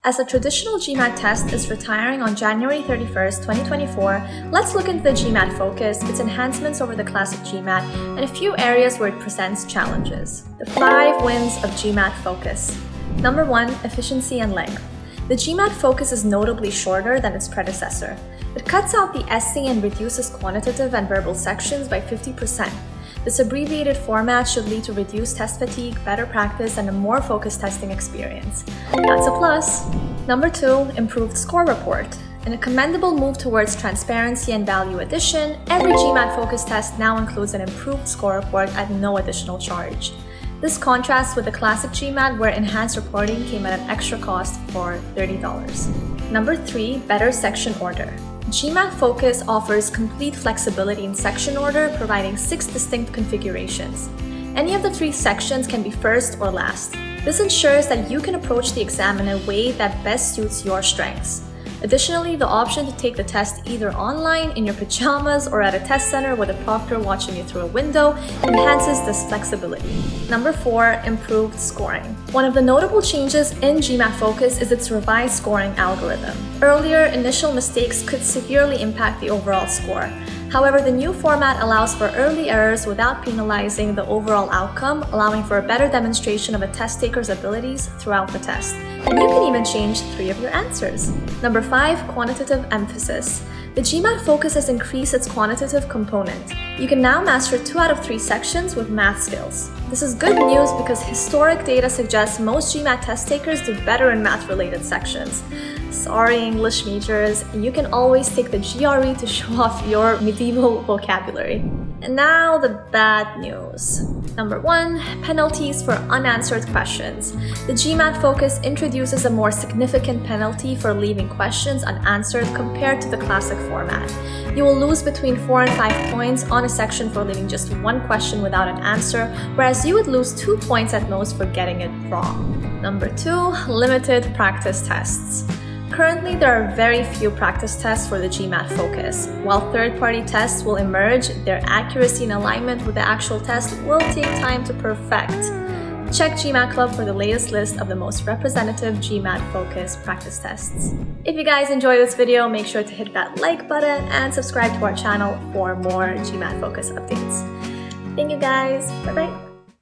As the traditional GMAT test is retiring on January 31st, 2024, let's look into the GMAT Focus, its enhancements over the classic GMAT, and a few areas where it presents challenges. The 5 wins of GMAT Focus. Number 1. Efficiency and length. The GMAT Focus is notably shorter than its predecessor. It cuts out the essay and reduces quantitative and verbal sections by 50%. This abbreviated format should lead to reduced test fatigue, better practice, and a more focused testing experience. That's a plus. Number 2. Improved score report. In a commendable move towards transparency and value addition, every GMAT Focus test now includes an improved score report at no additional charge. This contrasts with the classic GMAT where enhanced reporting came at an extra cost for $30. Number 3. Better section order. GMAT Focus offers complete flexibility in section order, providing 6 distinct configurations. Any of the 3 sections can be first or last. This ensures that you can approach the exam in a way that best suits your strengths. Additionally, the option to take the test either online, in your pajamas, or at a test center with a proctor watching you through a window enhances this flexibility. Number 4. Improved scoring. One of the notable changes in GMAT Focus is its revised scoring algorithm. Earlier, initial mistakes could severely impact the overall score. However, the new format allows for early errors without penalizing the overall outcome, allowing for a better demonstration of a test taker's abilities throughout the test. And you can even change 3 of your answers. Number 5. Quantitative emphasis. The GMAT Focus has increased its quantitative component. You can now master 2 out of 3 sections with math skills. This is good news because historic data suggests most GMAT test takers do better in math-related sections. Sorry, English majors, you can always take the GRE to show off your medieval vocabulary. And now the bad news. Number 1. Penalties for unanswered questions. The GMAT Focus introduces a more significant penalty for leaving questions unanswered compared to the classic format. You will lose between 4 and 5 points on a section for leaving just 1 question without an answer, whereas you would lose 2 points at most for getting it wrong. Number 2. Limited practice tests. Currently, there are very few practice tests for the GMAT Focus. While third-party tests will emerge, their accuracy and alignment with the actual test will take time to perfect. Check GMAT Club for the latest list of the most representative GMAT Focus practice tests. If you guys enjoyed this video, make sure to hit that like button and subscribe to our channel for more GMAT Focus updates. Thank you guys. Bye-bye.